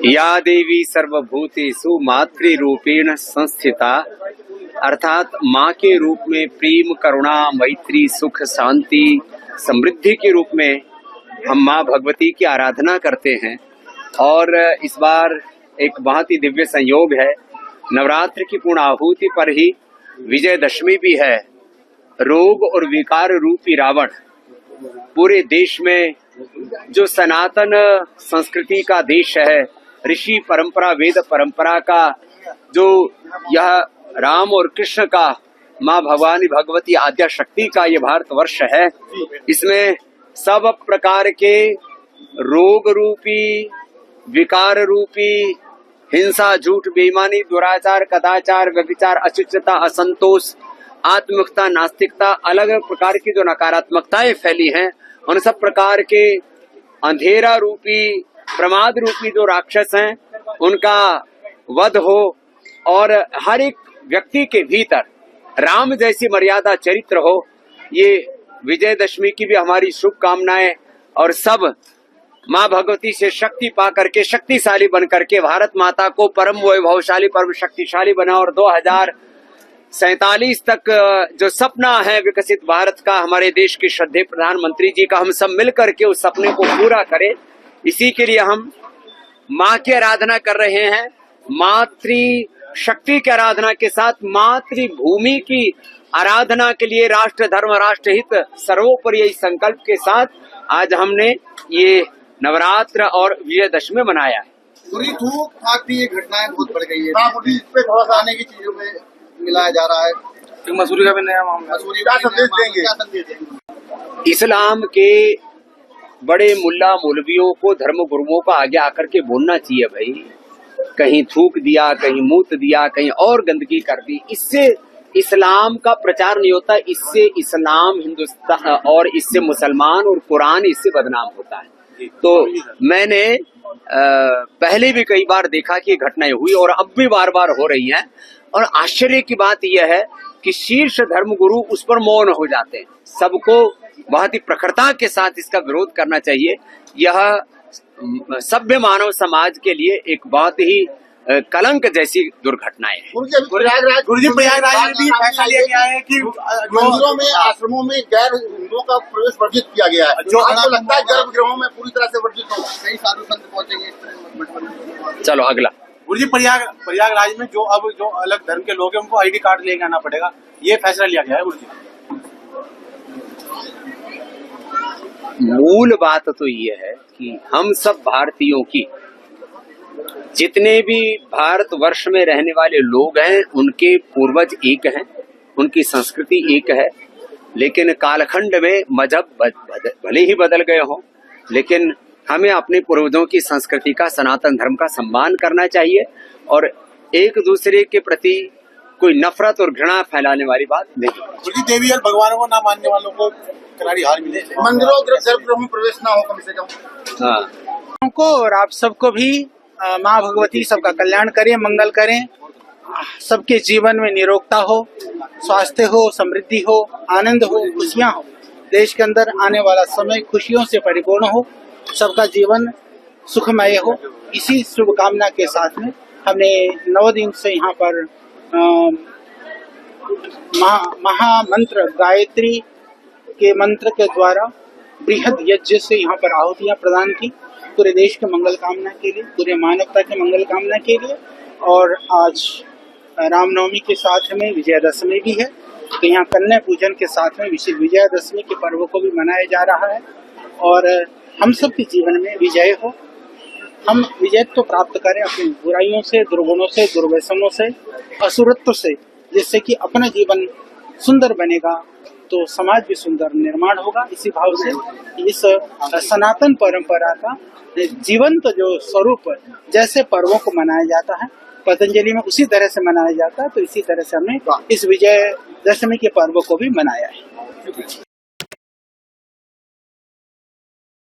या देवी सर्वभूतेषु मातृरूपेण संस्थिता, अर्थात माँ के रूप में प्रेम, करुणा, मैत्री, सुख, शांति, समृद्धि के रूप में हम माँ भगवती की आराधना करते हैं। और इस बार एक बहुत ही दिव्य संयोग है, नवरात्र की पूर्ण आहुति पर ही विजयदशमी भी है। रोग और विकार रूपी रावण पूरे देश में, जो सनातन संस्कृति का देश है, ऋषि परंपरा, वेद परंपरा का जो यह राम और कृष्ण का, माँ भवानी भगवती आद्या शक्ति का ये भारतवर्ष है, इसमें सब प्रकार के रोग रूपी, विकार रूपी, हिंसा, झूठ, बेईमानी, दुराचार, कदाचार, व्यभिचार, अशुचिता, असंतोष, आत्ममुखता, नास्तिकता, अलग अलग प्रकार की जो नकारात्मकताएं फैली हैं, उन सब प्रकार के अंधेरा रूपी, प्रमाद रूपी जो राक्षस हैं, उनका वध हो और हर एक व्यक्ति के भीतर राम जैसी मर्यादा चरित्र हो। ये विजयदशमी की भी हमारी शुभकामनाएं, और सब माँ भगवती से शक्ति पा करके, शक्तिशाली बन करके भारत माता को परम वैभवशाली, परम शक्तिशाली बना, और 2047 तक जो सपना है विकसित भारत का, हमारे देश के श्रद्धेय प्रधानमंत्री जी का, हम सब मिल करके उस सपने को पूरा करें। इसी के लिए हम माँ की आराधना कर रहे हैं। मातृ शक्ति की आराधना के साथ मातृभूमि की आराधना के लिए राष्ट्र धर्म राष्ट्रहित सर्वोपरि यही संकल्प के साथ आज हमने ये नवरात्र और विजयदशमी मनाया है। पूरी थूक थाक की ये घटनाएं बहुत बढ़ गई है। इस पे थोड़ा सा आने की चीजों में मिलाया जा रहा है। मसूरी का भी नया मामला, मसूरी का संदेश देंगे। इस्लाम के बड़े मुल्ला मौलवियों को, धर्म गुरुओं को आगे आकर के बोलना चाहिए भाई। कहीं थूक दिया, कहीं मूत दिया, कहीं और गंदगी कर दी, इससे इस्लाम का प्रचार नहीं होता। इससे इस्लाम, हिंदुस्तान और इससे मुसलमान और कुरान इससे बदनाम होता है। तो मैंने पहले भी कई बार देखा कि घटनाएं हुई और अब भी बार बार हो रही हैं। और आश्चर्य की बात यह है कि शीर्ष धर्मगुरु उस पर मौन हो जाते हैं। सबको बहुत ही प्रखरता के साथ इसका विरोध करना चाहिए। यह सभ्य मानव समाज के लिए एक बहुत ही कलंक जैसी दुर्घटनाएं हैं। गुरु जी प्रयागराज में भी फैसला लिया गया है कि मंदिरों में, आश्रमों में गैर हिंदुओं का प्रवेश वर्जित किया गया है। जो आपको लगता है गर्भगृहों में पूरी तरह से वर्जित हो, कई साधु संत पहुंचेंगे। चलो अगला। गुरु जी प्रयागराज में जो अलग धर्म के लोग हैं उनको ID कार्ड लेके आना पड़ेगा, ये फैसला लिया गया है गुरु जी। मूल बात तो ये है कि हम सब भारतीयों की, जितने भी भारतवर्ष में रहने वाले लोग हैं, उनके पूर्वज एक हैं, उनकी संस्कृति एक है। लेकिन कालखंड में मजहब भले ही बदल गए हों, लेकिन हमें अपने पूर्वजों की संस्कृति का, सनातन धर्म का सम्मान करना चाहिए और एक दूसरे के प्रति कोई नफरत और घृणा फैलाने वाली बात नहीं। देवी और भगवानों को ना मानने वालों को करारी हार मिले, मंदिरों गर्भगृहों में प्रवेश ना हो कम से कम। हाँ, हमको और आप सबको भी माँ भगवती सबका कल्याण करें, मंगल करें, सबके जीवन में निरोगता हो, स्वास्थ्य हो, समृद्धि हो, आनंद हो, खुशियाँ हो। देश के अंदर आने वाला समय खुशियों से परिपूर्ण हो, सबका जीवन सुखमय हो। इसी शुभकामना के साथ में हमने 9 दिन से यहाँ पर महामंत्र गायत्री के मंत्र के द्वारा बृहद यज्ञ से यहाँ पर आहुतियाँ प्रदान की, पूरे देश के मंगल कामना के लिए, पूरे मानवता के मंगल कामना के लिए। और आज रामनवमी के साथ में विजयदशमी भी है, तो यहाँ कन्या पूजन के साथ में विजयदशमी के पर्व को भी मनाया जा रहा है। और हम सब के जीवन में विजय हो, हम विजय तो प्राप्त करें अपनी बुराइयों से, दुर्गुणों से, दुर्व्यसनों से, असुरत्व से, जिससे कि अपना जीवन सुंदर बनेगा तो समाज भी सुंदर निर्माण होगा। इसी भाव से इस सनातन परंपरा का जीवंत जो स्वरूप जैसे पर्वों को मनाया जाता है, पतंजलि में उसी तरह से मनाया जाता है, तो इसी तरह से हमने इस विजय दशमी के पर्व को भी मनाया है।